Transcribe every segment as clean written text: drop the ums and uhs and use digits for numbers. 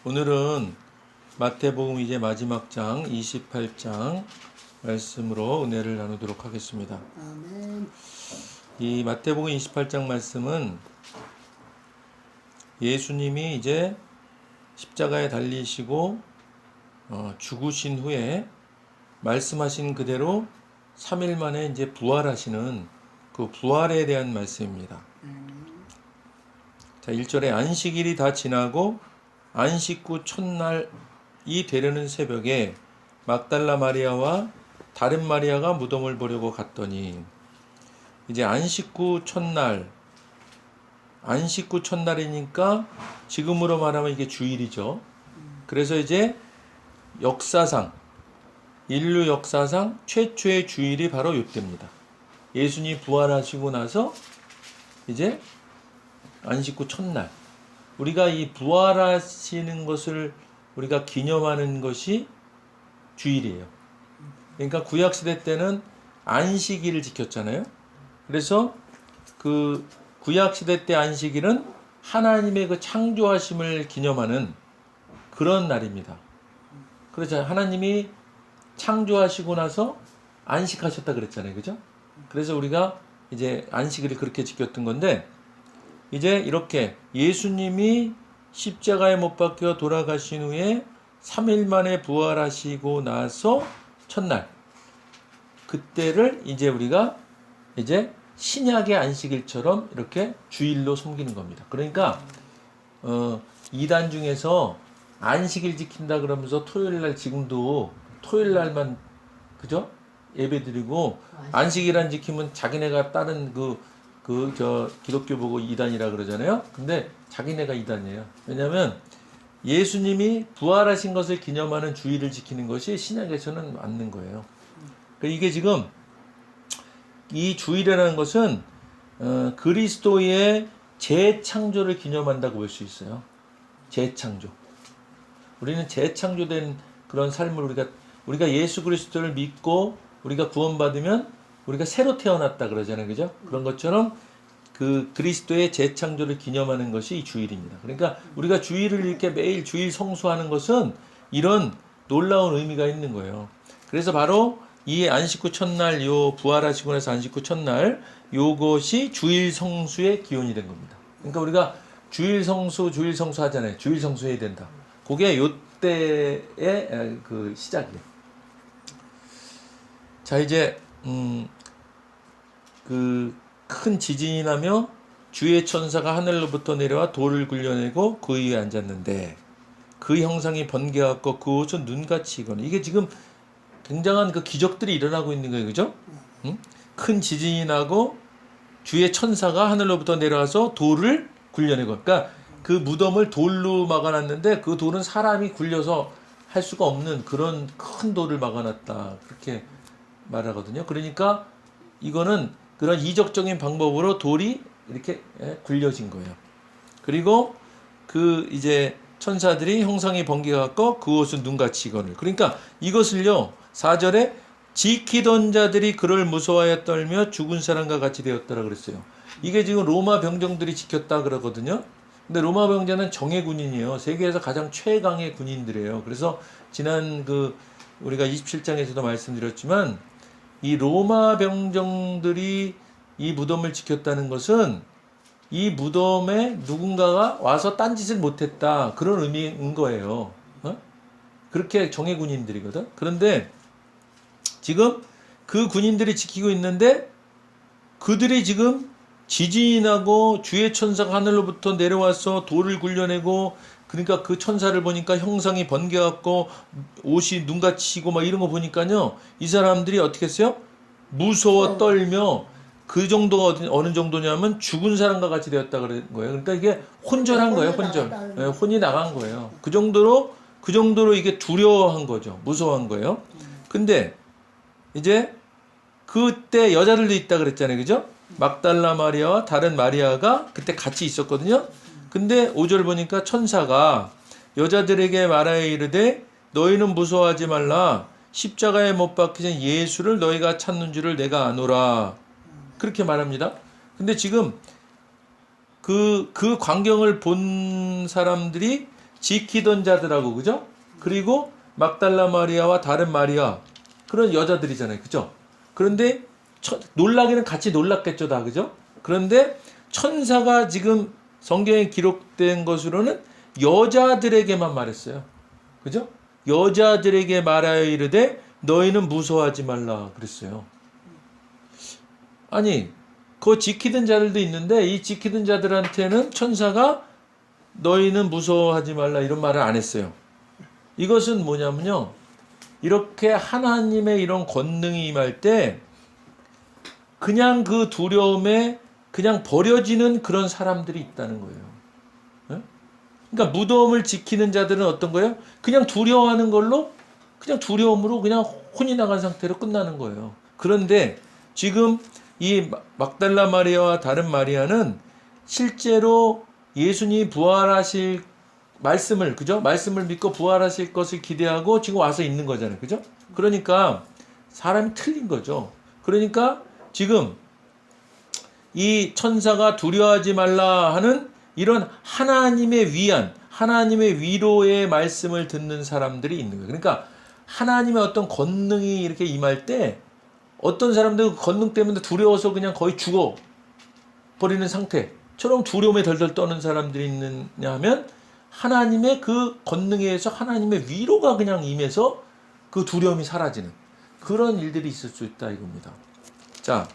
오늘은 마태복음 이제 마지막 장 28장 말씀으로 은혜를 나누도록 하겠습니다. 아멘. 이 마태복음 28장 말씀은 예수님이 이제 십자가에 달리시고 죽으신 후에 말씀하신 그대로 3일 만에 이제 부활하시는 그 부활에 대한 말씀입니다. 자, 1절에 안식일이 다 지나고 안식 후 첫날이 되려는 새벽에 막달라 마리아와 다른 마리아가 무덤을 보려고 갔더니, 이제 안식 후 첫날이니까 지금으로 말하면 이게 주일이죠. 그래서 이제 인류 역사상 최초의 주일이 바로 이때입니다. 예수님이 부활하시고 나서 이제 안식 후 첫날, 우리가 이 부활하시는 것을 우리가 기념하는 것이 주일이에요. 그러니까 구약시대 때는 안식일을 지켰잖아요. 그래서 그 구약시대 때 안식일은 하나님의 그 창조하심을 기념하는 그런 날입니다. 그렇죠. 하나님이 창조하시고 나서 안식하셨다 그랬잖아요. 그죠? 그래서 우리가 이제 안식일을 그렇게 지켰던 건데, 이제 이렇게 예수님이 십자가에 못 박혀 돌아가신 후에 3일 만에 부활하시고 나서 첫날, 그때를 이제 우리가 이제 신약의 안식일처럼 이렇게 주일로 섬기는 겁니다. 그러니까 이단 중에서 안식일 지킨다 그러면서 토요일날, 지금도 토요일날만 그죠? 예배드리고 안식일 안 지키면 자기네가 다른 기독교 보고 이단이라 그러잖아요. 근데 자기네가 이단이에요. 왜냐하면 예수님이 부활하신 것을 기념하는 주일을 지키는 것이 신약에서는 맞는 거예요. 이게 지금 이 주일이라는 것은 그리스도의 재창조를 기념한다고 볼 수 있어요. 재창조. 우리는 재창조된 그런 삶을 우리가 예수 그리스도를 믿고 우리가 구원받으면 우리가 새로 태어났다 그러잖아요. 그죠? 그런 것처럼 그 그리스도의 재창조를 기념하는 것이 이 주일입니다. 그러니까 우리가 주일을 이렇게 매일 주일 성수하는 것은 이런 놀라운 의미가 있는 거예요. 그래서 바로 이 안식 후 첫날, 요 부활하시고 나서 안식 후 첫날, 요것이 주일 성수의 기원이 된 겁니다. 그러니까 우리가 주일 성수 하잖아요. 주일 성수해야 된다. 그게 요때의 그 시작이에요. 자, 이제 그 큰 지진이 나며 주의 천사가 하늘로부터 내려와 돌을 굴려내고 그 위에 앉았는데 그 형상이 번개같고 그 옷은 눈같이 익었네. 이게 지금 굉장한 그 기적들이 일어나고 있는 거예요. 그죠? 큰 지진이 나고 주의 천사가 하늘로부터 내려와서 돌을 굴려내고, 그러니까 그 무덤을 돌로 막아놨는데 그 돌은 사람이 굴려서 할 수가 없는 그런 큰 돌을 막아놨다, 그렇게 말하거든요. 그러니까 이거는 그런 이적적인 방법으로 돌이 이렇게 굴려진 거예요. 그리고 그 이제 천사들이 형상이 번개 같고 그 옷은 눈같이 익거늘. 그러니까 이것을요, 4절에 지키던 자들이 그를 무서워하여 떨며 죽은 사람과 같이 되었더라 그랬어요. 이게 지금 로마 병정들이 지켰다 그러거든요. 근데 로마 병자는 정예 군인이에요. 세계에서 가장 최강의 군인들이에요. 그래서 지난 우리가 27장에서도 말씀드렸지만, 이 로마 병정들이 이 무덤을 지켰다는 것은 이 무덤에 누군가가 와서 딴짓을 못했다, 그런 의미인 거예요. 그렇게 정예 군인들이거든. 그런데 지금 그 군인들이 지키고 있는데 그들이 지금 지진이 나고 주의 천사가 하늘로부터 내려와서 돌을 굴려내고, 그러니까 그 천사를 보니까 형상이 번개 같고 옷이 눈같이 익고 막 이런 거 보니까요, 이 사람들이 어떻게 했어요? 무서워 떨며, 그 정도가 어느 정도냐면 죽은 사람과 같이 되었다 그런 거예요. 그러니까 이게 혼절한 거예요. 혼절. 혼이 나간 거예요. 그 정도로 이게 두려워한 거죠. 무서워한 거예요. 근데 이제 그때 여자들도 있다 그랬잖아요. 그죠? 막달라 마리아와 다른 마리아가 그때 같이 있었거든요. 근데 5절 보니까 천사가 여자들에게 말하여 이르되 너희는 무서워하지 말라. 십자가에 못 박히신 예수를 너희가 찾는 줄을 내가 아노라. 그렇게 말합니다. 근데 지금 그 광경을 본 사람들이 지키던 자들하고, 그죠? 그리고 막달라 마리아와 다른 마리아, 그런 여자들이잖아요. 그죠? 그런데 놀라기는 같이 놀랐겠죠, 다. 그죠? 그런데 천사가 지금 성경에 기록된 것으로는 여자들에게만 말했어요. 그죠? 여자들에게 말하여 이르되 너희는 무서워하지 말라 그랬어요. 아니, 그 지키던 자들도 있는데 이 지키던 자들한테는 천사가 너희는 무서워하지 말라 이런 말을 안 했어요. 이것은 뭐냐면요, 이렇게 하나님의 이런 권능이 임할 때 그냥 그 두려움에 그냥 버려지는 그런 사람들이 있다는 거예요. 네? 그러니까 무덤을 지키는 자들은 어떤 거예요? 그냥 두려워하는 걸로, 그냥 두려움으로 그냥 혼이 나간 상태로 끝나는 거예요. 그런데 지금 이 막달라 마리아와 다른 마리아는 실제로 예수님이 부활하실 말씀을, 그죠? 말씀을 믿고 부활하실 것을 기대하고 지금 와서 있는 거잖아요. 그죠? 그러니까 사람이 틀린 거죠. 그러니까 지금 이 천사가 두려워하지 말라 하는 이런 하나님의 위안, 하나님의 위로의 말씀을 듣는 사람들이 있는 거예요. 그러니까 하나님의 어떤 권능이 이렇게 임할 때 어떤 사람들은 그 권능 때문에 두려워서 그냥 거의 죽어 버리는 상태처럼 두려움에 덜덜 떠는 사람들이 있느냐 하면 하나님의 그 권능에 의해서 하나님의 위로가 그냥 임해서 그 두려움이 사라지는 그런 일들이 있을 수 있다 이겁니다. 자,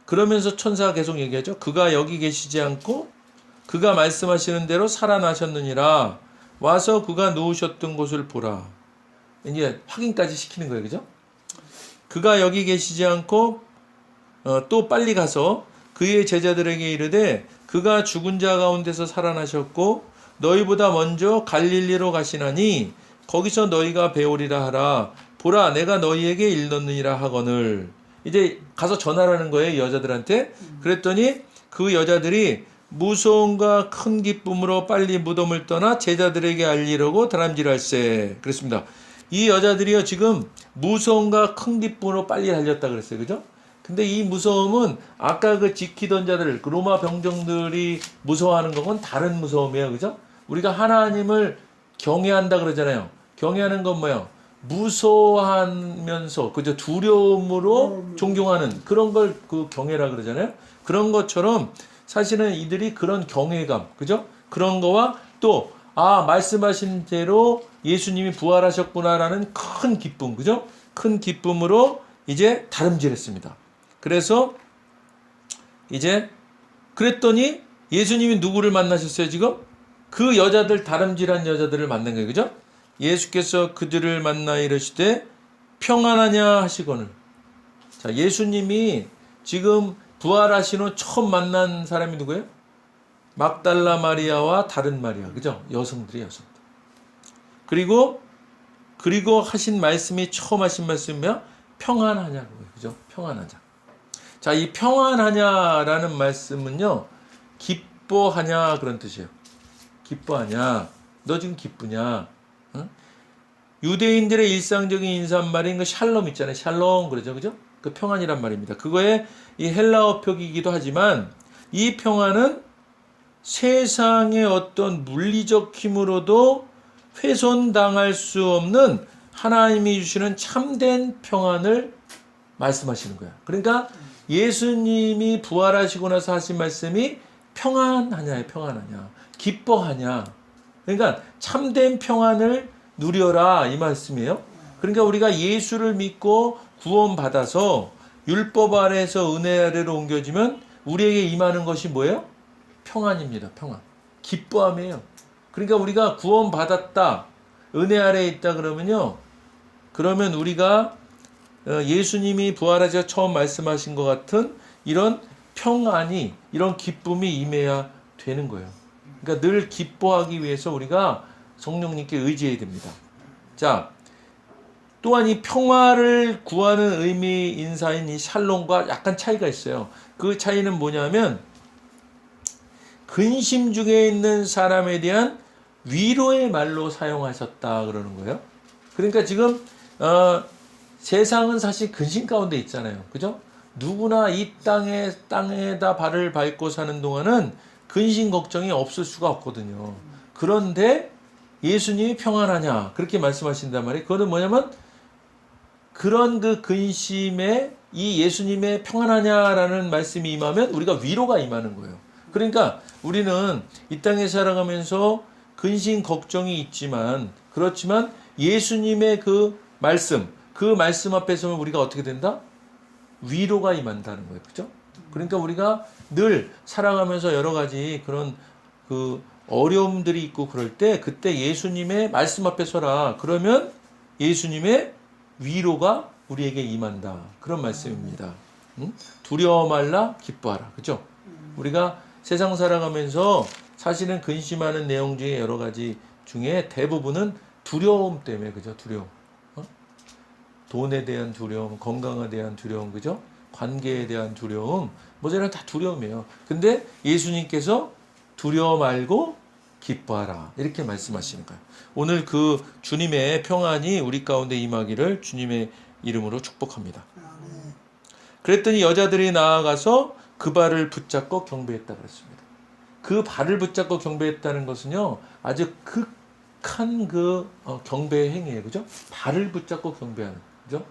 그러면서 천사가 계속 얘기하죠. 그가 여기 계시지 않고 그가 말씀하시는 대로 살아나셨느니라. 와서 그가 누우셨던 곳을 보라. 이제 확인까지 시키는 거예요. 그죠? 그가 여기 계시지 않고 또 빨리 가서 그의 제자들에게 이르되 그가 죽은 자 가운데서 살아나셨고 너희보다 먼저 갈릴리로 가시나니 거기서 너희가 배우리라 하라. 보라 내가 너희에게 일렀느니라 하거늘. 이제 가서 전하라는 거예요, 여자들한테. 그랬더니 그 여자들이 무서움과 큰 기쁨으로 빨리 무덤을 떠나 제자들에게 알리려고 다람쥐할세. 그랬습니다. 이 여자들이요 지금 무서움과 큰 기쁨으로 빨리 달렸다 그랬어요. 그죠? 근데 이 무서움은 아까 그 지키던 자들, 그 로마 병정들이 무서워하는 건 다른 무서움이에요. 그죠? 우리가 하나님을 경외한다 그러잖아요. 경외하는 건 뭐예요? 무서워하면서, 그죠? 두려움으로 존경하는 그런 걸 그 경외라 그러잖아요. 그런 것처럼 사실은 이들이 그런 경외감, 그죠? 그런 거와 또, 말씀하신 대로 예수님이 부활하셨구나라는 큰 기쁨, 그죠? 큰 기쁨으로 이제 다름질했습니다. 그래서 이제 그랬더니 예수님이 누구를 만나셨어요, 지금? 그 여자들, 다름질한 여자들을 만난 거예요, 그죠? 예수께서 그들을 만나 이르시되 평안하냐 하시거늘. 자, 예수님이 지금 부활하신 후 처음 만난 사람이 누구예요? 막달라 마리아와 다른 마리아, 그죠? 여성들이 여성들. 그리고 하신 말씀이 처음 하신 말씀이면 평안하냐고, 그죠? 평안하자. 자, 이 평안하냐라는 말씀은요, 기뻐하냐 그런 뜻이에요. 기뻐하냐? 너 지금 기쁘냐? 응? 유대인들의 일상적인 인사말인 그 샬롬 있잖아요. 샬롬 그러죠, 그죠? 그 평안이란 말입니다. 그거의 이 헬라어 표기이기도 하지만 이 평안은 세상의 어떤 물리적 힘으로도 훼손당할 수 없는 하나님이 주시는 참된 평안을 말씀하시는 거야. 그러니까 예수님이 부활하시고 나서 하신 말씀이 평안하냐예요. 평안하냐. 기뻐하냐. 그러니까 참된 평안을 누려라 이 말씀이에요. 그러니까 우리가 예수를 믿고 구원받아서 율법 아래에서 은혜 아래로 옮겨지면 우리에게 임하는 것이 뭐예요? 평안입니다. 평안. 기뻐함이에요. 그러니까 우리가 구원받았다, 은혜 아래에 있다 그러면요, 그러면 우리가 예수님이 부활하셔서 처음 말씀하신 것 같은 이런 평안이, 이런 기쁨이 임해야 되는 거예요. 그러니까 늘 기뻐하기 위해서 우리가 성령님께 의지해야 됩니다. 자, 또한 이 평화를 구하는 의미 인사인 이 샬롬과 약간 차이가 있어요. 그 차이는 뭐냐면 근심 중에 있는 사람에 대한 위로의 말로 사용하셨다 그러는 거예요. 그러니까 지금 세상은 사실 근심 가운데 있잖아요. 그죠? 누구나 이 땅에다 발을 밟고 사는 동안은 근심 걱정이 없을 수가 없거든요. 그런데 예수님이 평안하냐 그렇게 말씀하신단 말이에요. 그거는 뭐냐면 그런 그 근심에 이 예수님의 평안하냐라는 말씀이 임하면 우리가 위로가 임하는 거예요. 그러니까 우리는 이 땅에 살아가면서 근심 걱정이 있지만 그렇지만 예수님의 그 말씀 앞에 서면 우리가 어떻게 된다? 위로가 임한다는 거예요. 그죠? 그러니까 우리가 늘 살아가면서 여러 가지 그런 그 어려움들이 있고 그럴 때 그때 예수님의 말씀 앞에 서라. 그러면 예수님의 위로가 우리에게 임한다. 그런 말씀입니다. 응? 두려워 말라 기뻐하라. 그죠? 우리가 세상 살아가면서 사실은 근심하는 내용 중에 여러 가지 중에 대부분은 두려움 때문에 그죠? 두려움. 돈에 대한 두려움, 건강에 대한 두려움, 그죠? 관계에 대한 두려움, 뭐저런 다 두려움이에요. 근데 예수님께서 두려워 말고 기뻐하라. 이렇게 말씀하시는 거예요. 오늘 그 주님의 평안이 우리 가운데 임하기를 주님의 이름으로 축복합니다. 그랬더니 여자들이 나아가서 그 발을 붙잡고 경배했다 그랬습니다. 그 발을 붙잡고 경배했다는 것은요, 아주 극한 그 경배의 행위예요. 그죠? 발을 붙잡고 경배하는. 그죠?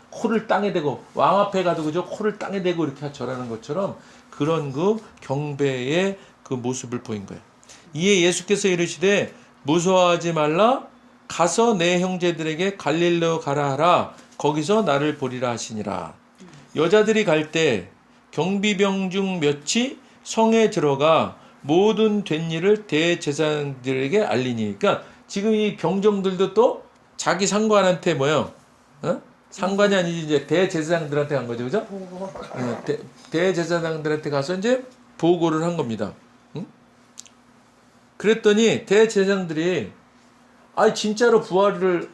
코를 땅에 대고 왕 앞에 가도 그죠? 코를 땅에 대고 이렇게 절하는 것처럼 그런 그 경배의 그 모습을 보인 거예요. 이에 예수께서 이르시되 무서워하지 말라 가서 내 형제들에게 갈릴리로 가라 하라 거기서 나를 보리라 하시니라. 여자들이 갈 때 경비병 중 몇이 성에 들어가 모든 된 일을 대제사장들에게 알리니. 그러니까 지금 이 병정들도 또 자기 상관한테 뭐요? 상관이 아니지 이제 대제사장들한테 간 거죠, 그죠? 대제사장들한테 가서 이제 보고를 한 겁니다. 그랬더니 대제사장들이 진짜로 부활을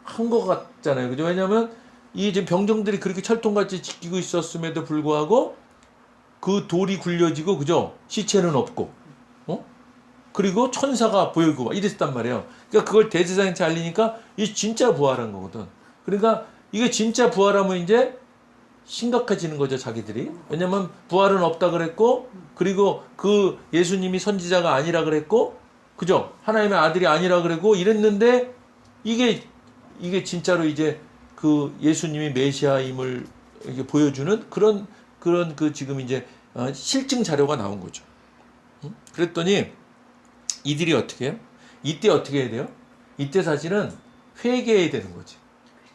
한 것 같잖아요, 그죠? 왜냐하면 이 지금 병정들이 그렇게 철통같이 지키고 있었음에도 불구하고 그 돌이 굴려지고, 그죠? 시체는 없고, 그리고 천사가 보이고 막 이랬단 말이에요. 그러니까 그걸 대제사장한테 알리니까 이 진짜 부활한 거거든. 그러니까 이게 진짜 부활하면 이제 심각해지는 거죠, 자기들이. 왜냐면 부활은 없다 그랬고, 그리고 그 예수님이 선지자가 아니라 그랬고, 그죠? 하나님의 아들이 아니라 그랬고 이랬는데 이게 진짜로 이제 그 예수님이 메시아임을 이게 보여주는 그런 그 지금 이제 실증 자료가 나온 거죠. 그랬더니 이들이 어떻게 해요? 이때 어떻게 해야 돼요? 이때 사실은 회개해야 되는 거지.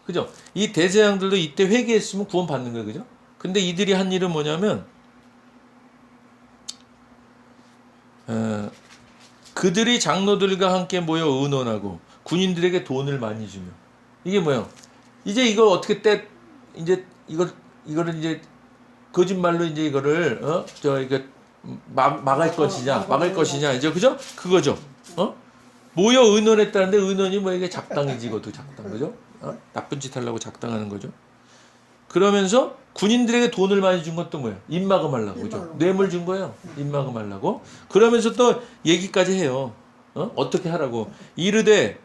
그죠? 이 대제사장들도 이때 회개했으면 구원 받는 거예요. 그죠? 근데 이들이 한 일은 뭐냐면 그들이 장로들과 함께 모여 의논하고 군인들에게 돈을 많이 주며. 이게 뭐예요? 이제 이걸 어떻게 이제 이거를 이제 거짓말로 이제 이거를 이거 막을 것이냐 이제 그죠? 그거죠. 모여 의논했다는데 의논이 뭐 이게 작당이지고도 작당, 그죠? 나쁜 짓 하려고 작당하는 거죠. 그러면서 군인들에게 돈을 많이 준 것도 뭐예요? 입막음하려고, 그죠? 뇌물 준 거예요. 입막음하려고. 그러면서 또 얘기까지 해요. 어떻게 하라고? 이르되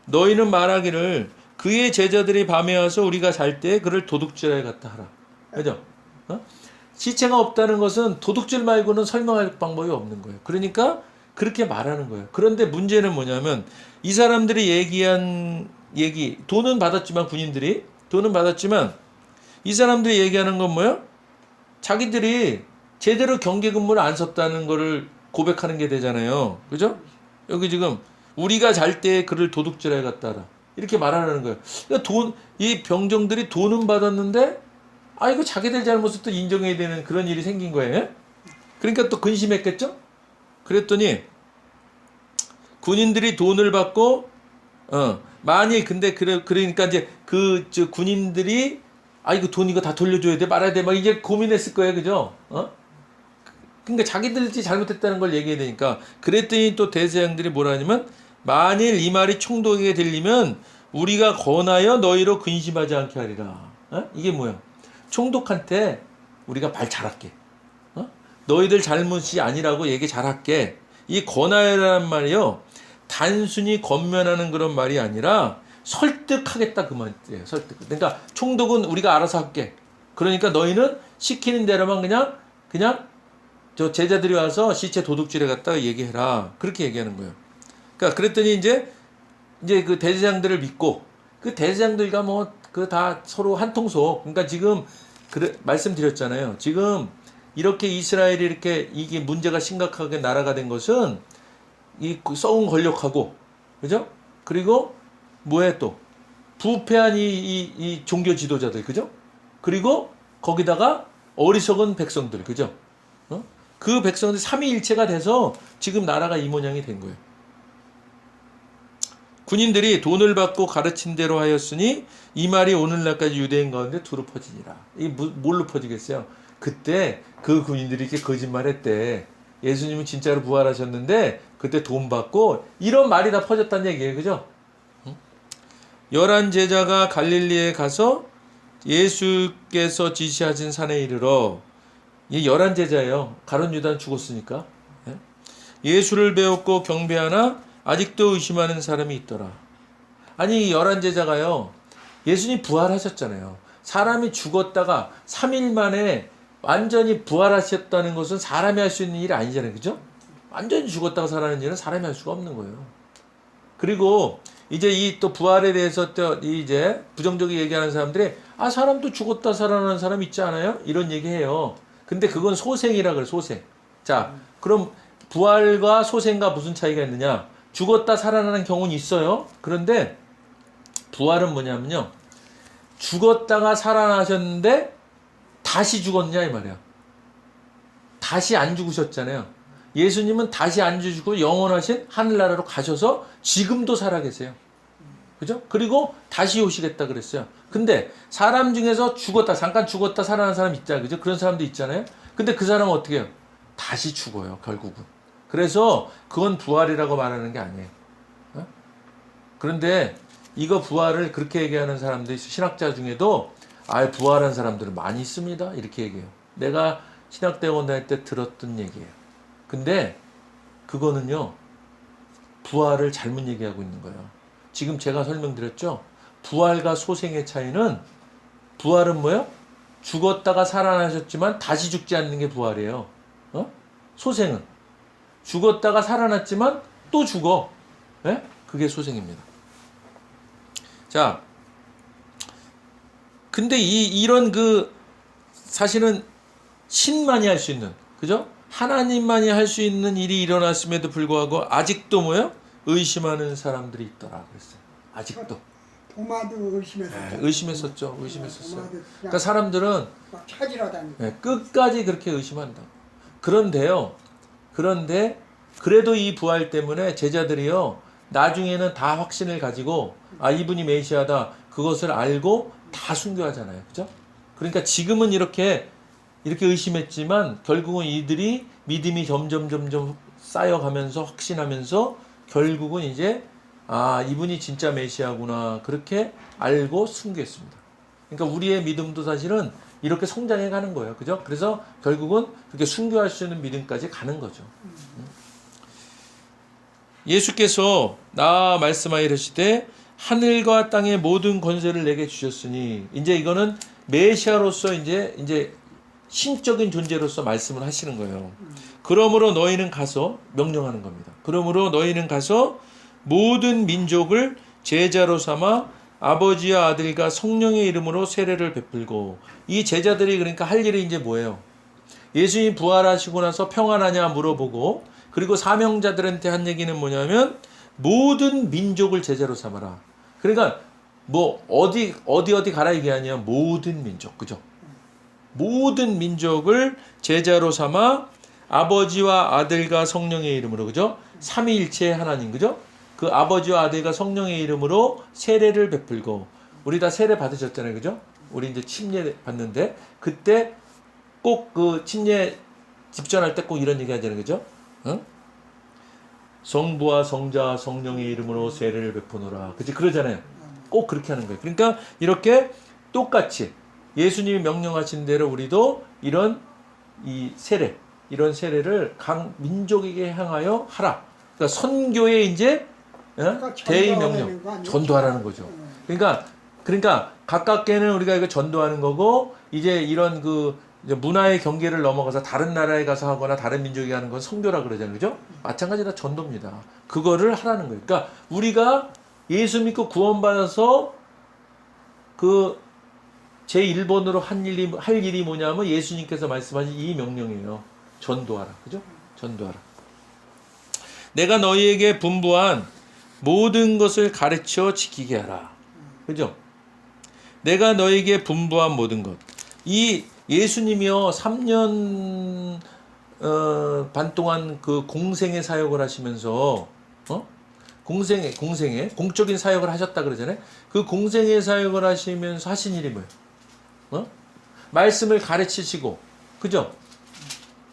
너희는 말하기를 그의 제자들이 밤에 와서 우리가 잘 때 그를 도둑질하여 갔다 하라. 그죠? 시체가 없다는 것은 도둑질 말고는 설명할 방법이 없는 거예요. 그러니까 그렇게 말하는 거예요. 그런데 문제는 뭐냐면 이 사람들이 얘기한 얘기, 돈은 받았지만 군인들이 돈은 받았지만 이 사람들이 얘기하는 건 뭐예요? 자기들이 제대로 경계 근무를 안 썼다는 거를 고백하는 게 되잖아요. 그죠? 여기 지금 우리가 잘 때 그를 도둑질하여 갔다 하라. 이렇게 말하는 거예요. 그러니까 이 병정들이 돈은 받았는데 이거 자기들 잘못을 또 인정해야 되는 그런 일이 생긴 거예요. 그러니까 또 근심했겠죠? 그랬더니 군인들이 돈을 받고 많이 근데 그러니까 이제 저 군인들이 이거 돈 이거 다 돌려줘야 돼 말아야 돼 막 이제 고민했을 거예요, 그죠? 그러니까 자기들이 잘못했다는 걸 얘기해야 되니까. 그랬더니 또 대제사장들이 뭐라 하냐면 만일 이 말이 총독에게 들리면 우리가 권하여 너희로 근심하지 않게 하리라. 이게 뭐야? 총독한테 우리가 말 잘할게. 너희들 잘못이 아니라고 얘기 잘할게. 이 권하여라는 말이요, 단순히 권면하는 그런 말이 아니라 설득하겠다 그 말이에요. 설득. 그러니까 총독은 우리가 알아서 할게. 그러니까 너희는 시키는 대로만 그냥 저 제자들이 와서 시체 도둑질해 갖다가 얘기해라. 그렇게 얘기하는 거예요. 그러니까 그랬더니 이제 그 대제사장들을 믿고 그 대제사장들과 뭐 그 다 서로 한통속. 그러니까 지금 말씀드렸잖아요. 지금 이렇게 이스라엘이 이렇게 이게 문제가 심각하게 나라가 된 것은 이 썩은 권력하고 그죠? 그리고 뭐에 또 부패한 이 종교 지도자들 그죠? 그리고 거기다가 어리석은 백성들 그죠? 그 백성들이 삼위일체가 돼서 지금 나라가 이 모양이 된 거예요. 군인들이 돈을 받고 가르친 대로 하였으니 이 말이 오늘날까지 유대인 가운데 두루 퍼지니라. 이 뭘로 퍼지겠어요? 그때 그 군인들이 이렇게 거짓말했대. 예수님은 진짜로 부활하셨는데 그때 돈 받고 이런 말이 다 퍼졌다는 얘기예요. 그죠? 11 제자가 갈릴리에 가서 예수께서 지시하신 산에 이르러 이 11 제자예요. 가룟 유다는 죽었으니까. 예수를 배웠고 경배하나 아직도 의심하는 사람이 있더라. 아니 11 제자가요. 예수님 부활하셨잖아요. 사람이 죽었다가 3일 만에 완전히 부활하셨다는 것은 사람이 할 수 있는 일이 아니잖아요. 그죠? 완전히 죽었다가 살아나는 일은 사람이 할 수가 없는 거예요. 그리고 이제 이 또 부활에 대해서 또 이제 부정적인 얘기하는 사람들이 사람도 죽었다 살아나는 사람 있지 않아요? 이런 얘기해요. 근데 그건 소생이라 그래. 소생. 자, 그럼 부활과 소생과 무슨 차이가 있느냐? 죽었다 살아나는 경우는 있어요. 그런데 부활은 뭐냐면요. 죽었다가 살아나셨는데 다시 죽었냐 이 말이야. 다시 안 죽으셨잖아요. 예수님은 다시 안 죽으시고 영원하신 하늘나라로 가셔서 지금도 살아계세요. 그죠? 그리고 다시 오시겠다 그랬어요. 근데 사람 중에서 잠깐 죽었다 살아난 사람 있잖아요. 그죠? 그런 사람도 있잖아요. 근데 그 사람은 어떻게 해요? 다시 죽어요. 결국은. 그래서 그건 부활이라고 말하는 게 아니에요. 그런데 이거 부활을 그렇게 얘기하는 사람들이 신학자 중에도 부활한 사람들은 많이 있습니다. 이렇게 얘기해요. 내가 신학대학원 다닐 때 들었던 얘기예요. 근데 그거는요. 부활을 잘못 얘기하고 있는 거예요. 지금 제가 설명드렸죠. 부활과 소생의 차이는 부활은 뭐예요? 죽었다가 살아나셨지만 다시 죽지 않는 게 부활이에요. 소생은 죽었다가 살아났지만 또 죽어. 네? 그게 소생입니다. 자, 근데 이런 사실은 신만이 할 수 있는, 그죠? 하나님만이 할 수 있는 일이 일어났음에도 불구하고 아직도 뭐요? 의심하는 사람들이 있더라 그랬어요. 아직도. 도마도 의심했었죠. 의심했었죠. 의심했었어요. 그러니까 사람들은 막 찾으러 다니고. 끝까지 그렇게 의심한다. 그런데 그래도 이 부활 때문에 제자들이요. 나중에는 다 확신을 가지고 이분이 메시아다. 그것을 알고 다 순교하잖아요. 그죠? 그러니까 지금은 이렇게 의심했지만 결국은 이들이 믿음이 점점 쌓여가면서 확신하면서 결국은 이제 이분이 진짜 메시아구나 그렇게 알고 순교했습니다. 그러니까 우리의 믿음도 사실은 이렇게 성장해 가는 거예요. 그죠? 그래서 결국은 그렇게 순교할 수 있는 믿음까지 가는 거죠. 예수께서 나 말씀하여 이르시되 하늘과 땅의 모든 권세를 내게 주셨으니 이제 이거는 메시아로서 이제 신적인 존재로서 말씀을 하시는 거예요. 그러므로 너희는 가서 명령하는 겁니다. 그러므로 너희는 가서 모든 민족을 제자로 삼아 아버지와 아들과 성령의 이름으로 세례를 베풀고 이 제자들이 그러니까 할 일이 이제 뭐예요? 예수님이 부활하시고 나서 평안하냐 물어보고 그리고 사명자들한테 한 얘기는 뭐냐면 모든 민족을 제자로 삼아라. 그러니까 뭐 어디 가라 이게 아니야. 모든 민족. 그죠? 모든 민족을 제자로 삼아 아버지와 아들과 성령의 이름으로 그죠? 삼위일체 하나님 그죠? 그 아버지와 아들과 성령의 이름으로 세례를 베풀고 우리 다 세례 받으셨잖아요. 그죠? 우리 이제 침례 받는데 그때 꼭 그 침례 집전할 때 꼭 이런 얘기 하잖아요. 그죠? 응? 성부와 성자와 성령의 이름으로 세례를 베푸노라. 그치? 그러잖아요. 꼭 그렇게 하는 거예요. 그러니까 이렇게 똑같이 예수님이 명령하신 대로 우리도 이런 이런 세례를 각 민족에게 향하여 하라. 그러니까 선교에 이제 대의 명령, 전도하라는 거죠. 그러니까 가깝게는 우리가 이거 전도하는 거고 이제 이런 이제 문화의 경계를 넘어가서 다른 나라에 가서 하거나 다른 민족이 하는 건 성교라 그러잖아요. 그죠? 마찬가지로 전도입니다. 그거를 하라는 거예요. 그러니까 우리가 예수 믿고 구원받아서 그 제1번으로 할 일이 뭐냐면 예수님께서 말씀하신 이 명령이에요. 전도하라. 그죠? 전도하라. 내가 너희에게 분부한 모든 것을 가르쳐 지키게 하라. 그죠? 내가 너희에게 분부한 모든 것. 이 예수님이요 3년 반 동안 그 공생의 사역을 하시면서 공생의 공적인 사역을 하셨다 그러잖아요. 그 공생의 사역을 하시면서 하신 일이 뭐예요? 말씀을 가르치시고, 그죠?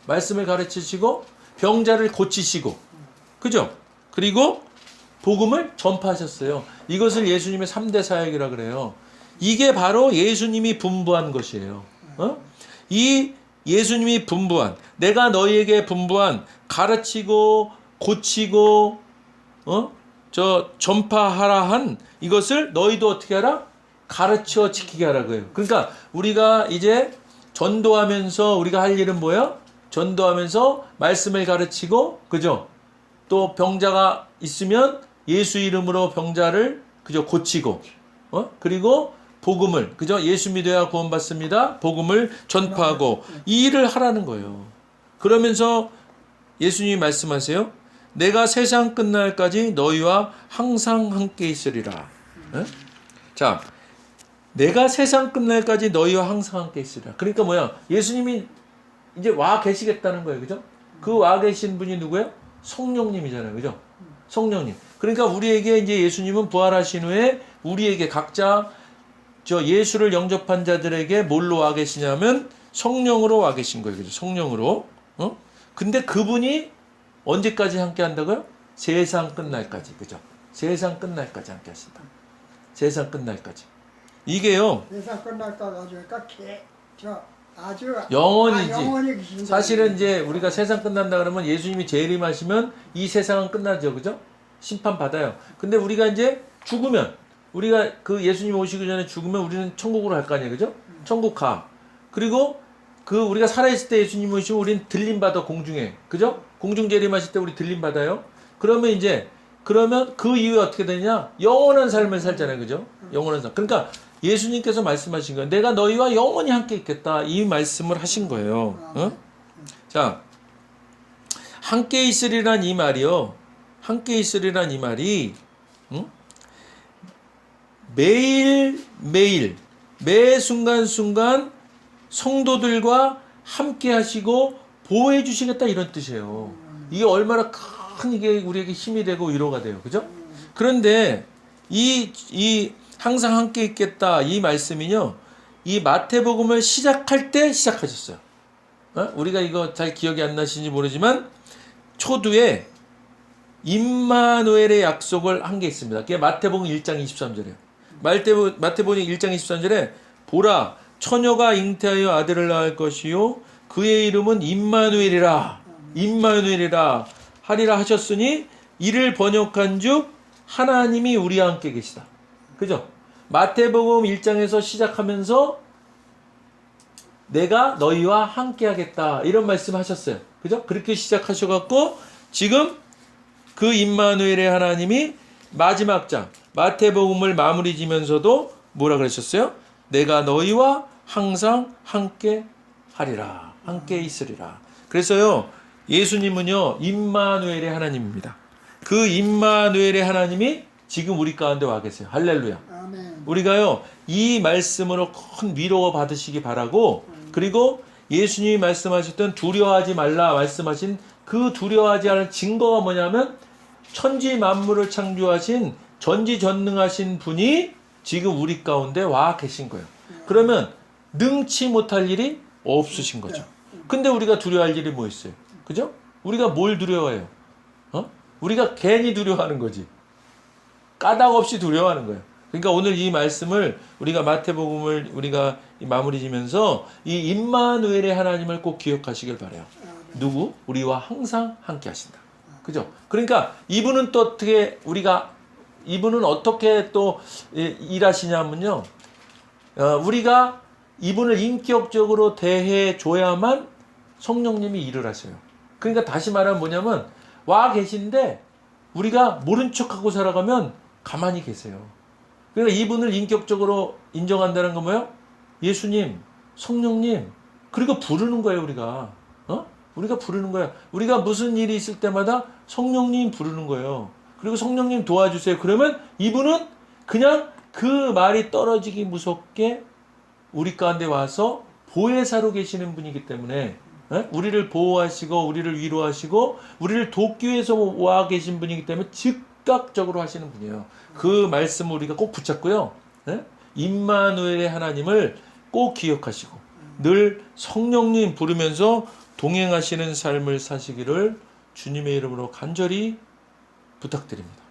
말씀을 가르치시고 병자를 고치시고, 그죠? 그리고 복음을 전파하셨어요. 이것을 예수님의 3대 사역이라 그래요. 이게 바로 예수님이 분부한 것이에요. 이 예수님이 분부한, 내가 너희에게 분부한 가르치고 고치고 전파하라 한 이것을 너희도 어떻게 하라? 가르쳐 지키게 하라고요. 그러니까 우리가 이제 전도하면서 우리가 할 일은 뭐야? 전도하면서 말씀을 가르치고, 그죠? 또 병자가 있으면 예수 이름으로 병자를 그죠? 고치고, 그리고 복음을, 그죠? 예수 믿어야 구원받습니다. 복음을 전파하고 이 일을 하라는 거예요. 그러면서 예수님이 말씀하세요. 내가 세상 끝날까지 너희와 항상 함께 있으리라. 자, 내가 세상 끝날까지 너희와 항상 함께 있으리라. 그러니까 뭐야? 예수님이 이제 와 계시겠다는 거예요. 그죠? 그 와 계신 분이 누구예요? 성령님이잖아요. 그죠? 성령님. 그러니까 우리에게 이제 예수님은 부활하신 후에 우리에게 각자 저 예수를 영접한 자들에게 뭘로 와 계시냐면 성령으로 와 계신 거예요. 그죠? 성령으로. 근데 그분이 언제까지 함께 한다고요? 세상 끝날까지. 그죠? 세상 끝날까지 함께 하신다. 세상 끝날까지. 이게요. 세상 끝날까 가지고니까 아주 영원이지. 영원히 계신 사실은 이제 우리가 세상 끝난다 그러면 예수님이 재림하시면 이 세상은 끝나죠. 그죠? 심판 받아요. 근데 우리가 이제 죽으면 우리가 그 예수님 오시기 전에 죽으면 우리는 천국으로 갈 거 아니에요. 그죠? 천국 가. 그리고 그 우리가 살아있을 때 예수님 오시면 우리는 들림 받아 공중에. 그죠? 공중 재림하실 때 우리 들림 받아요. 그러면 그 이후에 어떻게 되냐? 영원한 삶을 살잖아요. 그죠? 영원한 삶. 그러니까 예수님께서 말씀하신 거예요. 내가 너희와 영원히 함께 있겠다. 이 말씀을 하신 거예요. 자, 함께 있으리란 이 말이요. 함께 있으리란 이 말이 매일 매 순간순간 성도들과 함께 하시고 보호해 주시겠다 이런 뜻이에요. 이게 얼마나 큰 이게 우리에게 힘이 되고 위로가 돼요. 그죠? 그런데 이 항상 함께 있겠다 이 말씀이요. 이 마태복음을 시작할 때 시작하셨어요. 우리가 이거 잘 기억이 안 나시는지 모르지만 초두에 임마누엘의 약속을 한 게 있습니다. 그게 마태복음 1장 23절이에요. 마태복음 1장 23절에 보라 처녀가 잉태하여 아들을 낳을 것이요 그의 이름은 임마누엘이라 하리라 하셨으니 이를 번역한즉 하나님이 우리와 함께 계시다. 그죠? 마태복음 1장에서 시작하면서 내가 너희와 함께 하겠다 이런 말씀 하셨어요. 그죠? 그렇게 시작하셔갖고 지금 그 임마누엘의 하나님이 마지막 장 마태복음을 마무리 지면서도 뭐라 그러셨어요? 내가 너희와 항상 함께 하리라. 함께 있으리라. 그래서요. 예수님은요. 임마누엘의 하나님입니다. 그 임마누엘의 하나님이 지금 우리 가운데 와 계세요. 할렐루야. 아멘. 우리가요. 이 말씀으로 큰 위로 받으시기 바라고 그리고 예수님이 말씀하셨던 두려워하지 말라 말씀하신 그 두려워하지 않을 증거가 뭐냐면 천지 만물을 창조하신 전지전능하신 분이 지금 우리 가운데 와 계신 거예요. 그러면 능치 못할 일이 없으신 거죠. 근데 우리가 두려워할 일이 뭐 있어요? 그죠? 우리가 뭘 두려워해요? 우리가 괜히 두려워하는 거지. 까닭 없이 두려워하는 거예요. 그러니까 오늘 이 말씀을 우리가 마태복음을 우리가 마무리 지면서 이 임마누엘의 하나님을 꼭 기억하시길 바라요. 누구? 우리와 항상 함께 하신다. 그죠? 그러니까 이분은 또 어떻게 이분은 어떻게 또 일하시냐면요. 우리가 이분을 인격적으로 대해 줘야만 성령님이 일을 하세요. 그러니까 다시 말하면 뭐냐면 와 계신데 우리가 모른 척하고 살아가면 가만히 계세요. 그러니까 이분을 인격적으로 인정한다는 건 뭐예요? 예수님, 성령님, 그리고 부르는 거예요, 우리가. 우리가 부르는 거야. 우리가 무슨 일이 있을 때마다 성령님 부르는 거예요. 그리고 성령님 도와주세요. 그러면 이분은 그냥 그 말이 떨어지기 무섭게 우리 가운데 와서 보혜사로 계시는 분이기 때문에 우리를 보호하시고 우리를 위로하시고 우리를 돕기 위해서 와 계신 분이기 때문에 즉각적으로 하시는 분이에요. 그 말씀을 우리가 꼭 붙잡고요. 임마누엘의 하나님을 꼭 기억하시고 늘 성령님 부르면서 동행하시는 삶을 사시기를 주님의 이름으로 간절히 부탁드립니다.